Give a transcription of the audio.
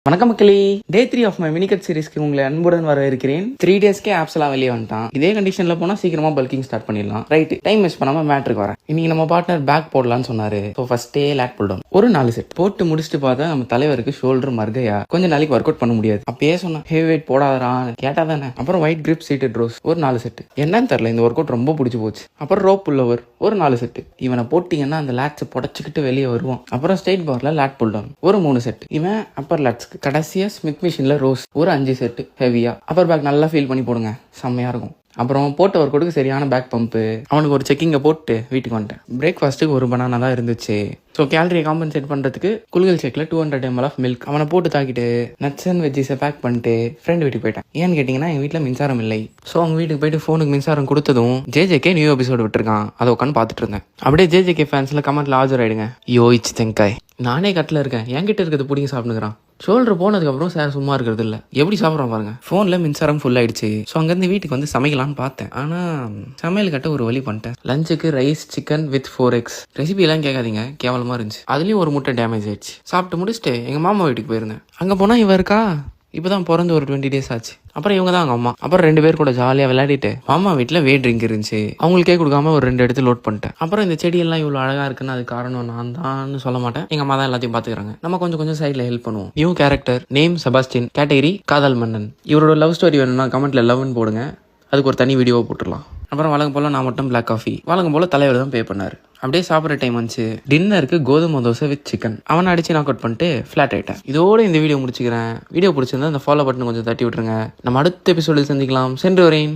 வணக்கம் மக்களே, டே 3 of my மினிகட் சீரிஸ்க்கு உங்களை அன்புடன் வரவேற்கிறேன். 3 டேஸ்க்கே ஆப்ஸ் எல்லாம் வெளியே வந்துட்டான். இதே கண்டிஷன்ல போனா சீக்கிரமா பல்கிங் ஸ்டார்ட் பண்ணிடலாம். ரைட், டைம் வேஸ்ட் பண்ணாம மேட்ருக்கு வரேன். இன்னைக்கு நம்ம பார்ட்னர் பேக் போடலாம்னு சொன்னாரு. ஸோ ஃபர்ஸ்டே லேட் புல் டவுன் ஒரு 4 செட் போட்டு முடிச்சுட்டு பார்த்தா நம்ம தலைவருக்கு ஷோல்டர் மர்கையா கொஞ்சம் நாளைக்கு ஒர்க் அவுட் பண்ண முடியாது. அப்பயே சொன்னேன் ஹெவி வெயிட் போடாதான் கேட்டா தானே. அப்புறம் ஒயிட் கிரிப் சீட்டட் ரோஸ் ஒரு 4 செட். என்னன்னு தெரியல, இந்த ஒர்க் அவுட் ரொம்ப பிடிச்சி போச்சு. அப்புறம் ரோப் புல்லோவர் ஒரு 4 செட். இவனை போட்டீங்கன்னா அந்த லேட்ஸை புடச்சிக்கிட்டு வெளியே வருவான். அப்புறம் ஸ்ட்ரெயிட் பார்ல லேட் புல் டவுன் ஒரு 3 செட். இவன் அப்பர் லேட்ஸ்க்கு கடைசியா ஸ்மித் மிஷின்ல ரோஸ் ஒரு 5 செட் ஹெவியா. அப்பர் பேக் நல்லா ஃபீல் பண்ணி போடுங்க, செம்மையா இருக்கும். அப்புறம் போட்ட ஒர்க் அவுட்டுக்கு சரியான பேக் பம்பு. அவனுக்கு ஒரு செக்கிங்கை போட்டு வீட்டுக்கு வந்துட்டேன். பிரேக்ஃபாஸ்ட்டுக்கு ஒரு பனானா தான் இருந்துச்சு. ஸோ கேலரியை காம்பன்சேட் பண்ணுறதுக்கு குல்கல் ஷேக்கில் 200 ml ஆஃப் மில்க் அவனை போட்டு தாக்கிட்டு நட்ஸ் அண்ட் வெஜ்ஜிஸை பேக் பண்ணிட்டு ஃப்ரெண்ட் வீட்டுக்கு போயிட்டேன். ஏன்னு கேட்டிங்கன்னா எங்கள் வீட்டில் மின்சாரம் இல்லை. ஸோ அவங்க வீட்டுக்கு போயிட்டு ஃபோனுக்கு மின்சாரம் கொடுத்ததும் ஜேஜேகே நியூ எபிசோடு விட்டுருக்கான். அதை உட்காந்து பார்த்துட்டு இருந்தேன். அப்படியே ஜேஜேகே ஃபேன்ஸில் கமெண்ட்ல ஆஜர் ஆயிடுங்க. யோயிச்சு தெங்காய், நானே கட்டில் இருக்கேன், என்கிட்ட இருக்கிறது பிடிங்க சாப்பிட்டுக்கிறான். ஷோல்டர் போனதுக்கப்புறம் சார் சும்மா இருக்கிறது இல்லை, எப்படி சாப்பிட்றோம் பாருங்க. ஃபோனில் மின்சாரம் ஃபுல் ஆயிடுச்சு. ஸோ அங்கேருந்து வீட்டுக்கு வந்து சமைக்கலான்னு பார்த்தேன். ஆனால் சமையல் கட்ட ஒரு வழி பண்ணிட்டேன். லஞ்சுக்கு ரைஸ் சிக்கன் வித் 4 eggs. ரெசிபிலாம் கேட்காதீங்க, கேவலமாக இருந்துச்சு. அதுலேயும் ஒரு முட்டை டேமேஜ் ஆயிடுச்சு. சாப்பிட்டு முடிச்சுட்டு எங்கள் மாமா வீட்டுக்கு போயிருந்தேன். அங்கே போனால் இவ இருக்கா, இப்போதான் பிறந்து ஒரு 20 days ஆச்சு. அப்புறம் இவங்க தான் அவங்க அம்மா. அப்புறம் 2 பேர் கூட ஜாலியாக விளையாடிட்டு மாமா வீட்டில் வே ட்ரிங்க் இருந்துச்சு, அவங்களுக்கே கொடுக்காம ஒரு 2 எடுத்து லோட் பண்ணிட்டேன். அப்புறம் இந்த செடியெல்லாம் இவ்வளோ அழகாக இருக்குன்னு அது காரணம் நான் தான் சொல்ல மாட்டேன். எங்கள் அம்மா தான் எல்லாத்தையும் பார்த்துக்கிறாங்க. நம்ம கொஞ்சம் கொஞ்சம் சைடில் ஹெல்ப் பண்ணுவோம். New character name Sebastian, category Kadhal Mannan. இவரோட லவ் ஸ்டோரி வேணும்னா கமெண்ட்ல லவ்னு போடுங்க, அதுக்கு ஒரு தனி வீடியோவை போட்டுடலாம். அப்புறம் வழக்கம் போல் நான் மட்டும் பிளாக் காஃபி, வழக்கம் போல் தலைவர் தான் பே பண்ணார். அப்படியே சாப்பிட்ற டைம் வந்துச்சு. டின்னருக்கு கோதுமை தோசை வித் சிக்கன். அவனை அடிச்சு நாக் அவுட் பண்ணிட்டு ஃபிளாட் ஆயிட்டேன். இதோட இந்த வீடியோ முடிச்சுக்கிறேன். வீடியோ பிடிச்சிருந்தா அந்த ஃபாலோ பட்டன் கொஞ்சம் தட்டி விட்டுருங்க. நம்ம அடுத்த எபிசோடில் சந்திக்கலாம். சென்று வரேன்.